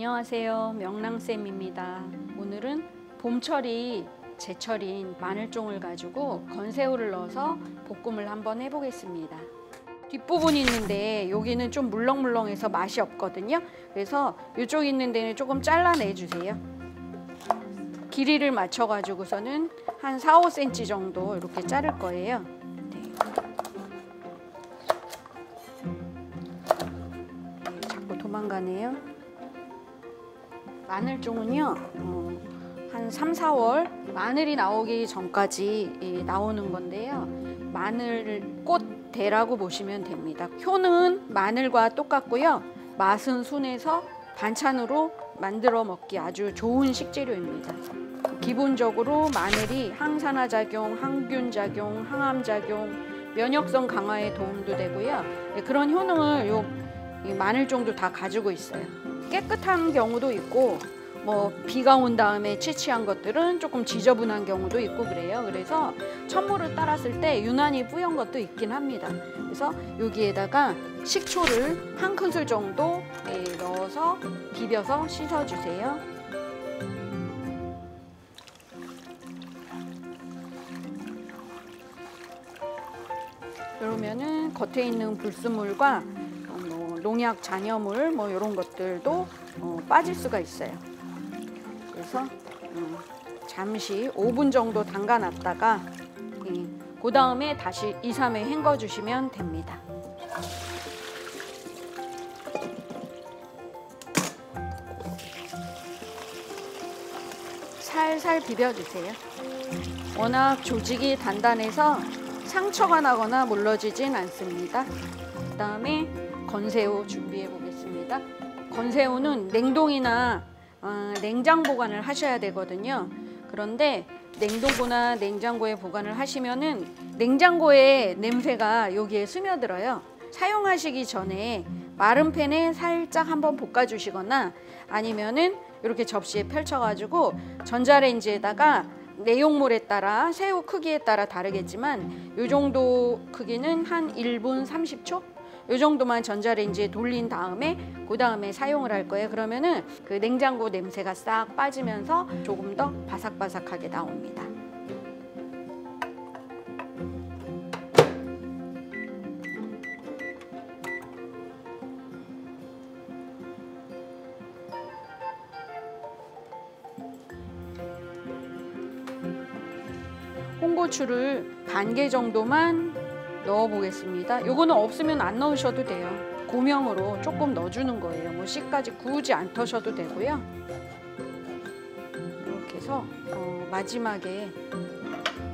안녕하세요, 명랑쌤입니다. 오늘은 봄철이 제철인 마늘종을 가지고 건새우를 넣어서 볶음을 한번 해보겠습니다. 뒷부분이 있는데 여기는 좀 물렁물렁해서 맛이 없거든요. 그래서 이쪽 있는 데는 조금 잘라내 주세요. 길이를 맞춰 가지고서는 한 4-5cm 정도 이렇게 자를 거예요. 자꾸 도망가네요. 마늘종은요 한 3-4월 마늘이 나오기 전까지 나오는 건데요, 마늘꽃 대라고 보시면 됩니다. 효는 마늘과 똑같고요, 맛은 순해서 반찬으로 만들어 먹기 아주 좋은 식재료입니다. 기본적으로 마늘이 항산화 작용, 항균 작용, 항암 작용, 면역성 강화에 도움도 되고요, 그런 효능을 이 마늘종도 다 가지고 있어요. 깨끗한 경우도 있고 비가 온 다음에 채취한 것들은 조금 지저분한 경우도 있고 그래요. 그래서 찬물을 따랐을 때 유난히 뿌연 것도 있긴 합니다. 그래서 여기에다가 식초를 한 큰술 정도 넣어서 비벼서 씻어주세요. 그러면은 겉에 있는 불순물과 농약 잔여물 이런 것들도 빠질 수가 있어요. 그래서 잠시 5분 정도 담가 놨다가 그 다음에 다시 2-3회 헹궈 주시면 됩니다. 살살 비벼 주세요. 워낙 조직이 단단해서 상처가 나거나 물러지진 않습니다. 그 다음에 건새우 준비해 보겠습니다. 건새우는 냉동이나 냉장 보관을 하셔야 되거든요. 그런데 냉동고나 냉장고에 보관을 하시면은 냉장고의 냄새가 여기에 스며들어요. 사용하시기 전에 마른 팬에 살짝 한번 볶아 주시거나 아니면은 이렇게 접시에 펼쳐 가지고 전자레인지에다가 내용물에 따라 새우 크기에 따라 다르겠지만 이 정도 크기는 한 1분 30초? 이 정도만 전자레인지에 돌린 다음에 그 다음에 사용을 할 거예요. 그러면은 그 냉장고 냄새가 싹 빠지면서 조금 더 바삭바삭하게 나옵니다. 홍고추를 반 개 정도만 넣어 보겠습니다. 요거는 없으면 안 넣으셔도 돼요. 고명으로 조금 넣어주는 거예요. 씨까지 구우지 않으셔도 되고요. 이렇게 해서 마지막에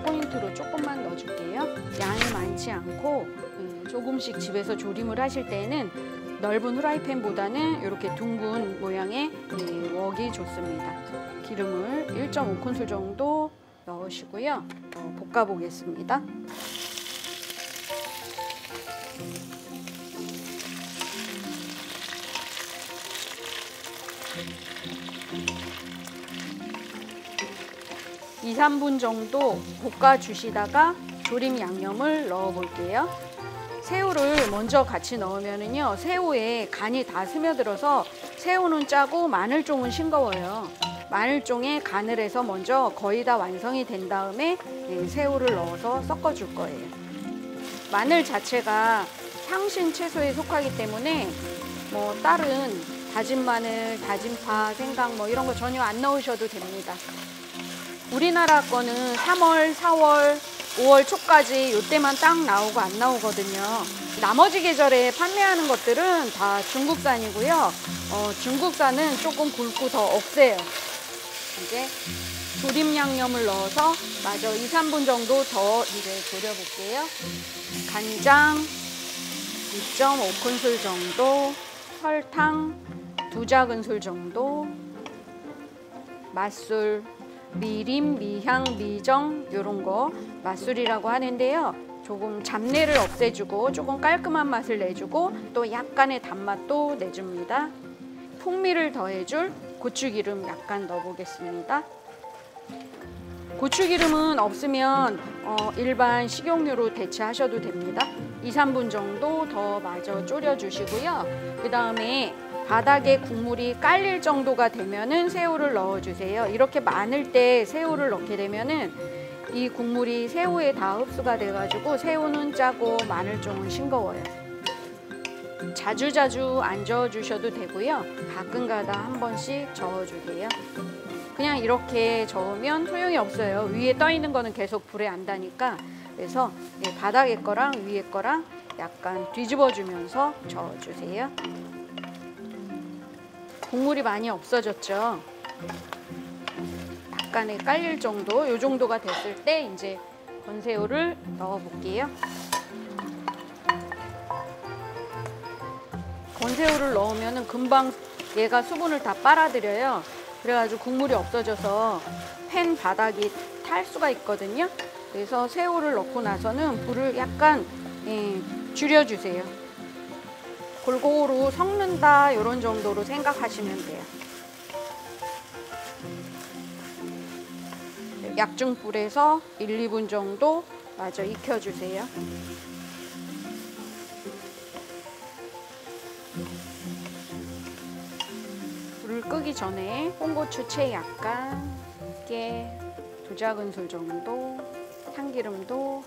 포인트로 조금만 넣어줄게요. 양이 많지 않고 조금씩 집에서 조림을 하실 때는 넓은 후라이팬보다는 이렇게 둥근 모양의 웍이 좋습니다. 기름을 1.5큰술 정도 넣으시고요. 볶아 보겠습니다. (2, 3분) 정도 볶아 주시다가 조림 양념을 넣어 볼게요. 새우를 먼저 같이 넣으면은요, 새우에 간이 다 스며들어서 새우는 짜고 마늘종은 싱거워요. 마늘종에 간을 해서 먼저 거의 다 완성이 된 다음에 새우를 넣어서 섞어 줄 거예요. 마늘 자체가 향신 채소에 속하기 때문에 다른 다진 마늘, 다진 파, 생강 이런 거 전혀 안 넣으셔도 됩니다. 우리나라 거는 3월, 4월, 5월 초까지 이때만 딱 나오고 안 나오거든요. 나머지 계절에 판매하는 것들은 다 중국산이고요. 중국산은 조금 굵고 더 억세요. 이제 조림 양념을 넣어서 마저 2, 3분 정도 더 졸여 볼게요. 간장 2.5큰술 정도, 설탕 2작은술 정도, 맛술, 미림, 미향, 미정 이런 거 맛술이라고 하는데요. 조금 잡내를 없애주고 조금 깔끔한 맛을 내주고 또 약간의 단맛도 내줍니다. 풍미를 더해줄 고추기름 약간 넣어보겠습니다. 고추기름은 없으면 일반 식용유로 대체하셔도 됩니다. 2, 3분 정도 더 마저 졸여주시고요. 그 다음에 바닥에 국물이 깔릴 정도가 되면은 새우를 넣어주세요. 이렇게 많을 때 새우를 넣게 되면은 이 국물이 새우에 다 흡수가 돼가지고 새우는 짜고 마늘종은 싱거워요. 자주자주 안 저어주셔도 되고요. 가끔가다 한 번씩 저어주세요. 그냥 이렇게 저으면 소용이 없어요. 위에 떠 있는 거는 계속 불에 안다니까. 그래서 바닥에 거랑 위에 거랑 약간 뒤집어 주면서 저어주세요. 국물이 많이 없어졌죠. 약간의 깔릴 정도, 이 정도가 됐을 때 이제 건새우를 넣어 볼게요. 건새우를 넣으면 금방 얘가 수분을 다 빨아들여요. 그래가지고 국물이 없어져서 팬 바닥이 탈 수가 있거든요. 그래서 새우를 넣고 나서는 불을 약간 줄여주세요. 골고루 섞는다 이런 정도로 생각하시면 돼요. 약중불에서 1, 2분 정도 마저 익혀주세요. 불을 끄기 전에 홍고추 채 약간, 깨 2작은술 정도, 참기름도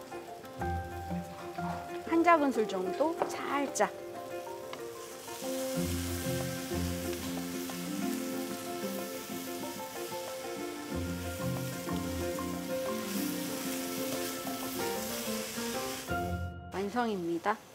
1작은술 정도 살짝. 완성입니다.